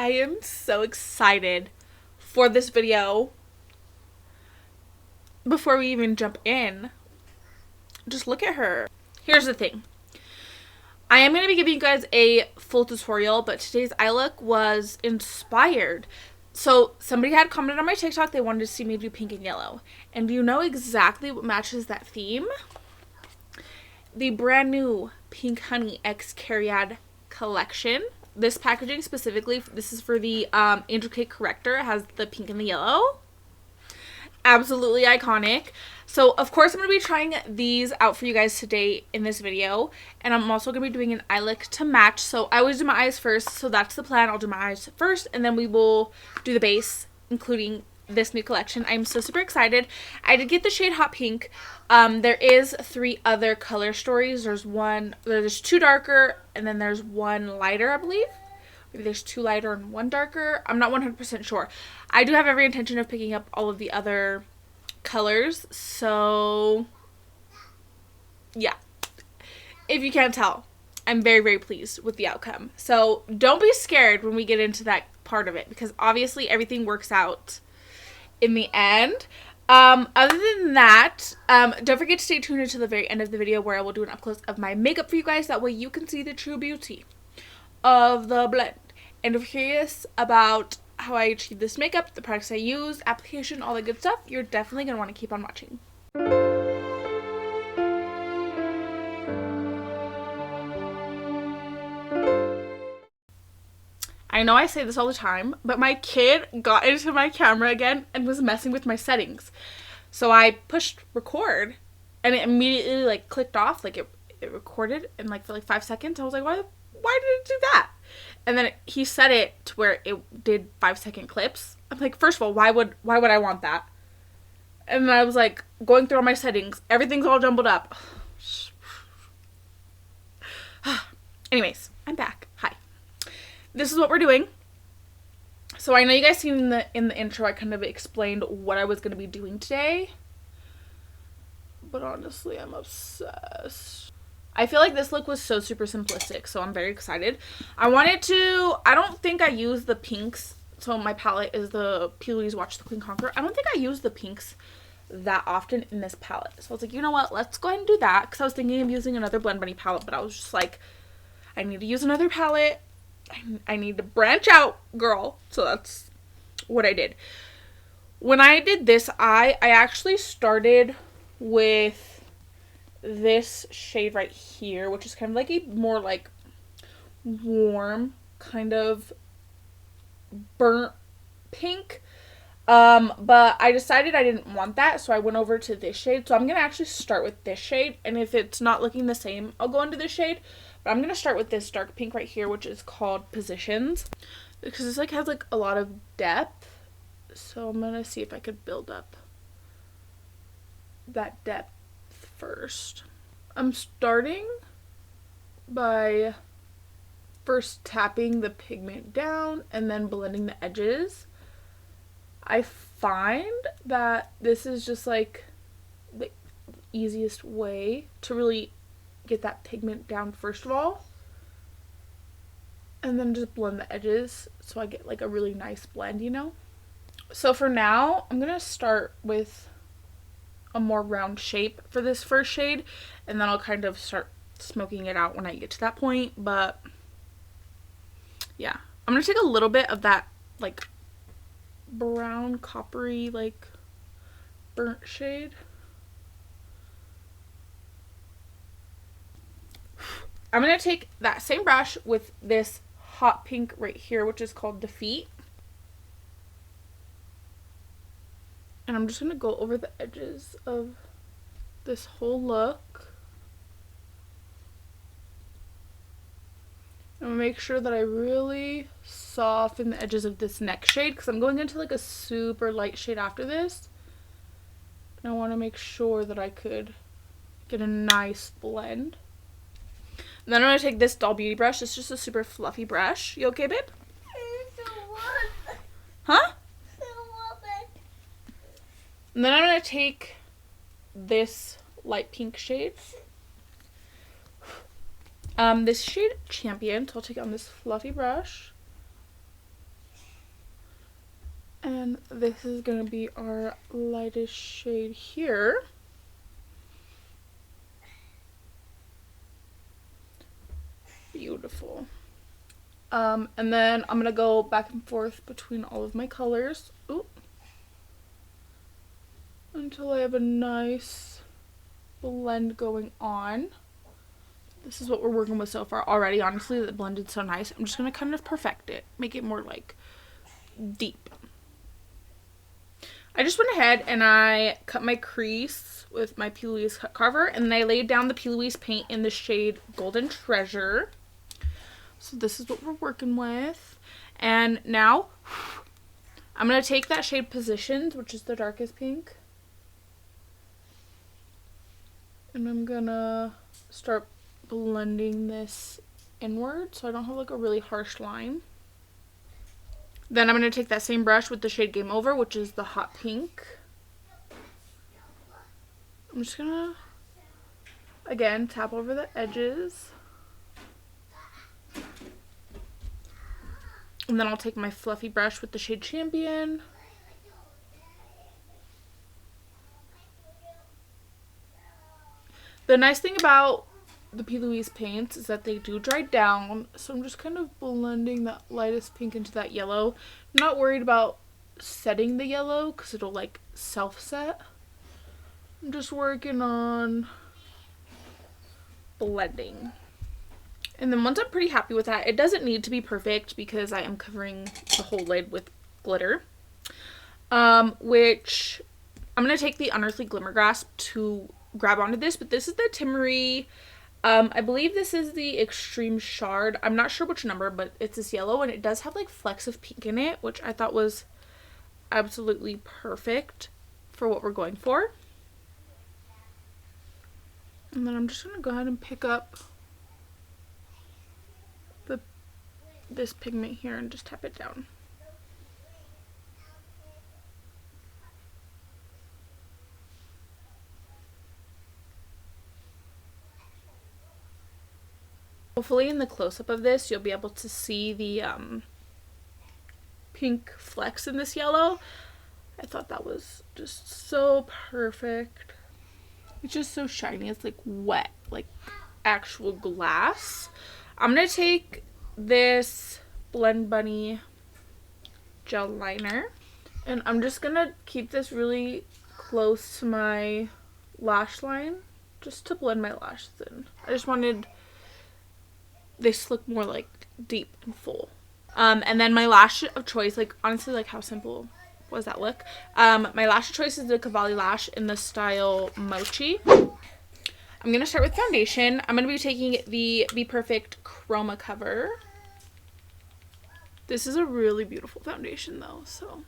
I am so excited for this video. Before we even jump in, just look at her. Here's the thing. I am going to be giving you guys a full tutorial, but today's eye look was inspired. So somebody had commented on my TikTok they wanted to see me do pink and yellow. And do you know exactly what matches that theme? The brand new Pink Honey X Cariad collection. This packaging specifically, this is for the intricate corrector. It has the pink and the yellow. Absolutely iconic. So of course I'm going to be trying these out for you guys today in this video, and I'm also going to be doing an eye look to match. So I always do my eyes first, so that's the plan. I'll do my eyes first and then we will do the base, including this new collection. I'm so super excited. I did get the shade Hot Pink. There is 3 other color stories. There's 2 darker and then there's 1 lighter, I believe. Maybe there's 2 lighter and 1 darker. I'm not 100% sure. I do have every intention of picking up all of the other colors. So, yeah. If you can't tell, I'm very, very pleased with the outcome. So, don't be scared when we get into that part of it, because obviously everything works out in the end. Other than that, don't forget to stay tuned until the very end of the video where I will do an up close of my makeup for you guys. That way you can see the true beauty of the blend. And if you're curious about how I achieved this makeup, the products I use, application, all the good stuff, you're definitely going to want to keep on watching. I know I say this all the time, but my kid got into my camera again and was messing with my settings. So I pushed record and it immediately like clicked off, like it recorded in like for like 5 seconds. I was like, why did it do that? And then he set it to where it did 5-second clips. I'm like, first of all, why would I want that? And then I was like going through all my settings, everything's all jumbled up. Anyways, I'm back. Hi. This is what we're doing. So I know you guys seen in the intro I kind of explained what I was going to be doing today. But honestly, I'm obsessed. I feel like this look was so super simplistic, so I'm very excited. I don't think I used the pinks. So my palette is the P.louise Watch the Queen Conquer. I don't think I used the pinks that often in this palette. So I was like, you know what? Let's go ahead and do that. Because I was thinking of using another Blend Bunny palette, but I was just like, I need to use another palette. I need to branch out, girl. So that's what I did. When I did this eye, I actually started with this shade right here, which is kind of like a more like warm kind of burnt pink. But I decided I didn't want that, so I went over to this shade. So I'm going to actually start with this shade, and if it's not looking the same, I'll go into this shade. But I'm going to start with this dark pink right here, which is called Positions, because this like has like a lot of depth. So I'm going to see if I could build up that depth first. I'm starting by first tapping the pigment down and then blending the edges. I find that this is just like the easiest way to really get that pigment down first of all, and then just blend the edges so I get like a really nice blend, you know? So for now, I'm gonna start with a more round shape for this first shade, and then I'll kind of start smoking it out when I get to that point. But yeah, I'm gonna take a little bit of that like brown coppery like burnt shade. I'm going to take that same brush with this hot pink right here, which is called Defeat. And I'm just going to go over the edges of this whole look. I'm going to make sure that I really soften the edges of this next shade, because I'm going into like a super light shade after this. And I want to make sure that I could get a nice blend. And then I'm going to take this Doll Beauty brush. It's just a super fluffy brush. You okay, babe? Huh? And then I'm going to take this light pink shade. This shade Champion. So I'll take it on this fluffy brush. And this is going to be our lightest shade here. Beautiful. And then I'm going to go back and forth between all of my colors. Ooh. Until I have a nice blend going on. This is what we're working with so far already. Honestly, the blended so nice. I'm just going to kind of perfect it. Make it more like deep. I just went ahead and I cut my crease with my P.louise cut carver. And then I laid down the P.louise paint in the shade Golden Treasure. So this is what we're working with. And now I'm going to take that shade Positions, which is the darkest pink. And I'm going to start blending this inward so I don't have like a really harsh line. Then I'm going to take that same brush with the shade Game Over, which is the hot pink. I'm just going to, again, tap over the edges. And then I'll take my fluffy brush with the shade Champion. The nice thing about the P.louise paints is that they do dry down. So I'm just kind of blending that lightest pink into that yellow. I'm not worried about setting the yellow because it'll like self-set. I'm just working on blending. And then once I'm pretty happy with that, it doesn't need to be perfect because I am covering the whole lid with glitter. Which I'm going to take the Unearthly Glimmer Grasp to grab onto this. But this is the Timaree. I believe this is the Extreme Shard. I'm not sure which number, but it's this yellow. And it does have like flecks of pink in it, which I thought was absolutely perfect for what we're going for. And then I'm just going to go ahead and pick up this pigment here and just tap it down. Hopefully in the close-up of this you'll be able to see the pink flecks in this yellow. I thought that was just so perfect. It's just so shiny. It's like wet, like actual glass. I'm going to take this Blend Bunny gel liner and I'm just going to keep this really close to my lash line just to blend my lashes in. I just wanted this to look more like deep and full. And then my lash of choice, like honestly, like how simple was that look? My lash of choice is the Cavalli Lash in the style Mochi. I'm going to start with foundation. I'm going to be taking the BPerfect Chroma cover. This is a really beautiful foundation though, so.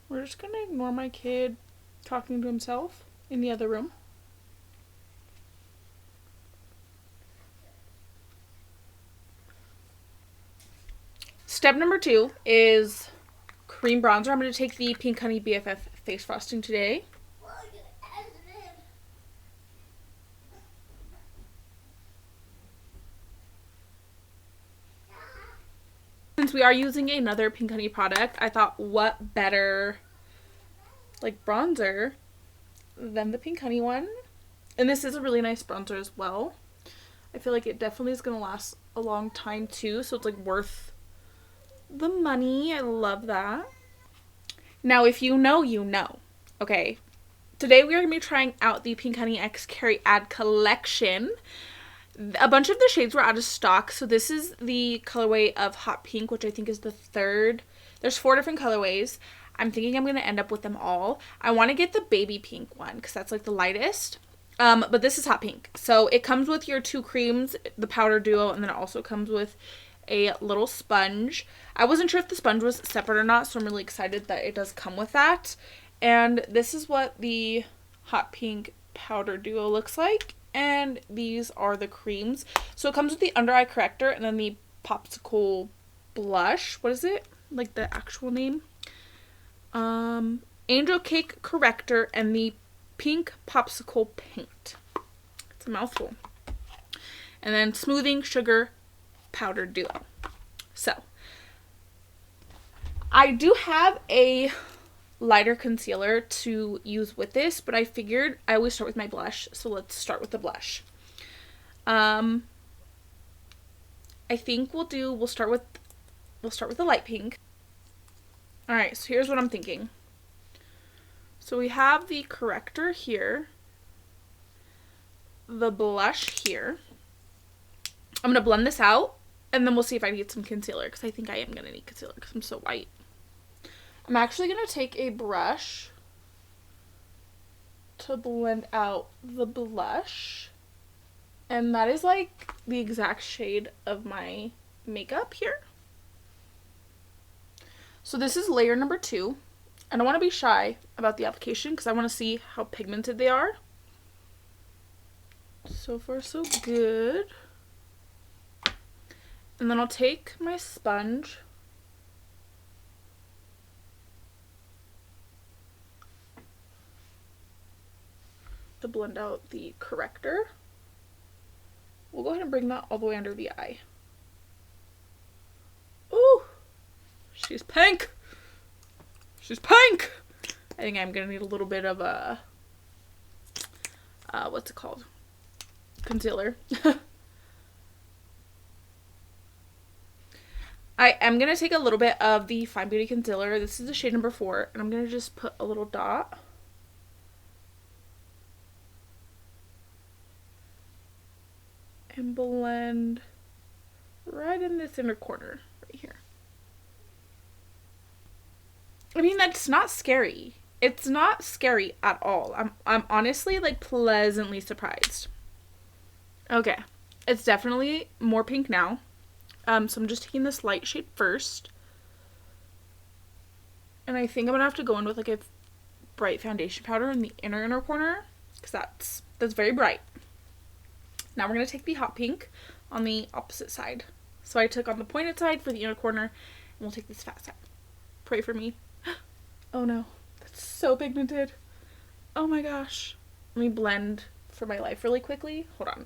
We're just going to ignore my kid talking to himself in the other room. Step number 2 is cream bronzer. I'm going to take the Pink Honey BFF face frosting today. Since we are using another Pink Honey product, I thought what better like bronzer than the Pink Honey one. And this is a really nice bronzer as well. I feel like it definitely is going to last a long time too, so it's like worth the money. I love that. Now if you know, you know. Okay, today we are going to be trying out the Pink Honey X Cariad collection. A bunch of the shades were out of stock, so this is the colorway of Hot Pink, which I think is the third. There's 4 different colorways. I'm thinking I'm going to end up with them all. I want to get the baby pink one because that's like the lightest. But this is Hot Pink. So it comes with your 2 creams, the powder duo, and then it also comes with a little sponge. I wasn't sure if the sponge was separate or not, so I'm really excited that it does come with that. And this is what the Hot Pink powder duo looks like. And these are the creams. So it comes with the under eye corrector and then the popsicle blush. What is it? Like the actual name? Angel Cake corrector and the pink popsicle paint. It's a mouthful. and then Smoothing Sugar Powder Duo. So, I do have a lighter concealer to use with this, but I figured I always start with my blush, so let's start with the blush. I think we'll start with the light pink. All right, so here's what I'm thinking. So we have the corrector here, the blush here. I'm gonna blend this out, and then we'll see if I need some concealer, because I think I am gonna need concealer because I'm so white. I'm actually gonna take a brush to blend out the blush, and that is like the exact shade of my makeup here. So this is layer number 2. I don't want to be shy about the application because I want to see how pigmented they are. So far so good. And then I'll take my sponge to blend out the corrector. We'll go ahead and bring that all the way under the eye. Ooh, she's pink. She's pink. I think I'm gonna need a little bit of a what's it called? Concealer. I am gonna take a little bit of the Fine Beauty concealer. This is the shade number 4, and I'm gonna just put a little dot. And blend right in this inner corner right here. I mean, that's not scary. It's not scary at all. I'm honestly like pleasantly surprised. Okay, it's definitely more pink now. So I'm just taking this light shade first, and I think I'm gonna have to go in with like a bright foundation powder in the inner corner, because that's very bright. Now we're gonna take the hot pink on the opposite side. So I took on the pointed side for the inner corner, and we'll take this fat side. Pray for me. Oh no, that's so pigmented. Oh my gosh. Let me blend for my life really quickly. Hold on.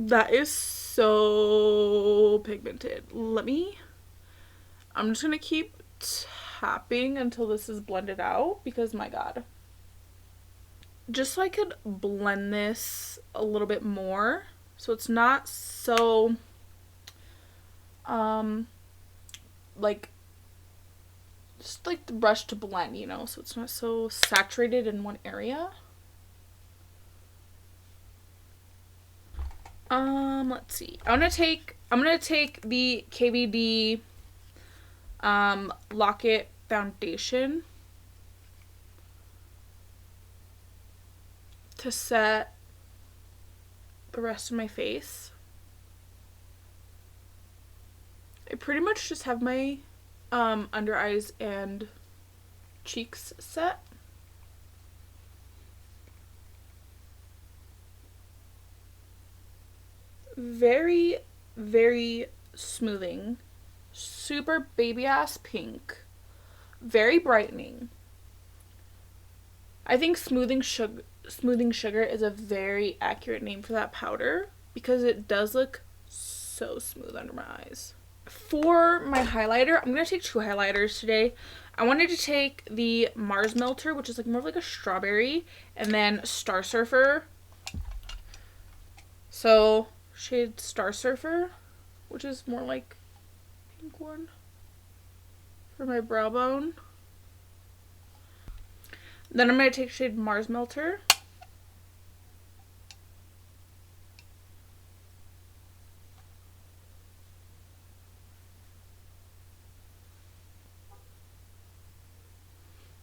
That is so pigmented. I'm just gonna keep tapping until this is blended out, because my god. Just so I could blend this a little bit more, so it's not so like just like the brush to blend, you know, so it's not so saturated in one area. Let's see. I'm gonna take the KVD Lock foundation to set the rest of my face. I pretty much just have my under eyes and cheeks set. Very, very smoothing. Super baby ass pink. Very brightening. I think Smoothing Sugar is a very accurate name for that powder, because it does look so smooth under my eyes. For my highlighter, I'm going to take 2 highlighters today. I wanted to take the Mars Melter, which is like more of like a strawberry, and then Star Surfer. So, shade Star Surfer, which is more like pink one, for my brow bone. Then I'm going to take shade Mars Melter.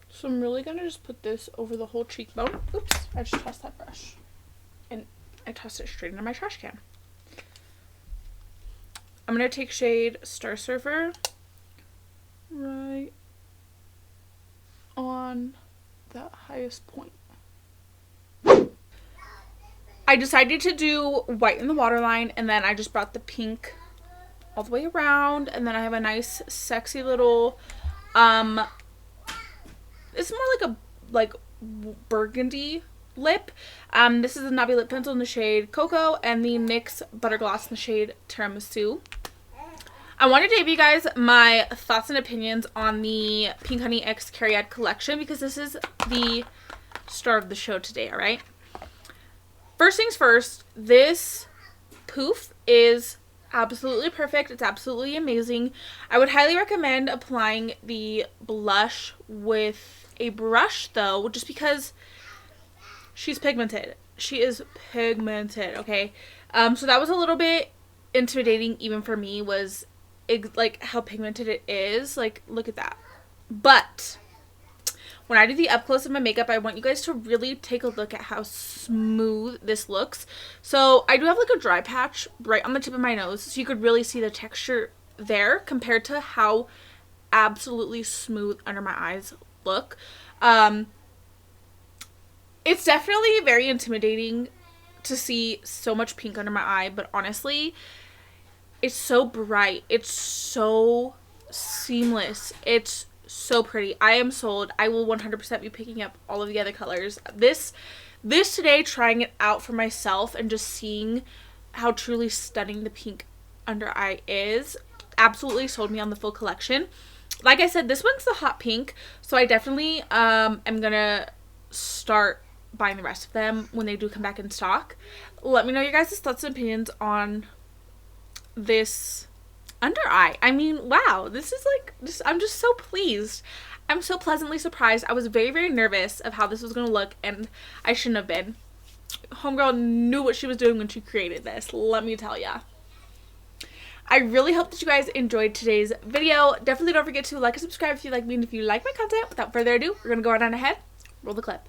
So I'm really going to just put this over the whole cheekbone. Oops, I just tossed that brush. And I tossed it straight into my trash can. I'm going to take shade Star Surfer right on that highest point. I decided to do white in the waterline, and then I just brought the pink all the way around, and then I have a nice sexy little it's more like a burgundy lip. This is the Nabi Lip Pencil in the shade Cocoa and the NYX Butter Gloss in the shade Tiramisu. I wanted to give you guys my thoughts and opinions on the Pink Honey X Cariad collection because this is the star of the show today, alright? First things first, this poof is absolutely perfect. It's absolutely amazing. I would highly recommend applying the blush with a brush though, just because she's pigmented. She is pigmented, okay? So that was a little bit intimidating even for me, was like how pigmented it is. Like, look at that. But when I do the up close of my makeup, I want you guys to really take a look at how smooth this looks. So I do have like a dry patch right on the tip of my nose, so you could really see the texture there compared to how absolutely smooth under my eyes look. It's definitely very intimidating to see so much pink under my eye, but honestly, it's so bright. It's so seamless. It's so pretty. I am sold. I will 100% be picking up all of the other colors. This today, trying it out for myself and just seeing how truly stunning the pink under eye is, absolutely sold me on the full collection. Like I said, this one's the hot pink, so I definitely am gonna start buying the rest of them when they do come back in stock. Let me know your guys' thoughts and opinions on this under eye. I mean, wow, this is like, I'm just so pleased. I'm so pleasantly surprised. I was very, very nervous of how this was going to look, and I shouldn't have been. Homegirl knew what she was doing when she created this, let me tell ya. I really hope that you guys enjoyed today's video. Definitely don't forget to like and subscribe if you like me and if you like my content. Without further ado, we're going to go right on ahead. Roll the clip.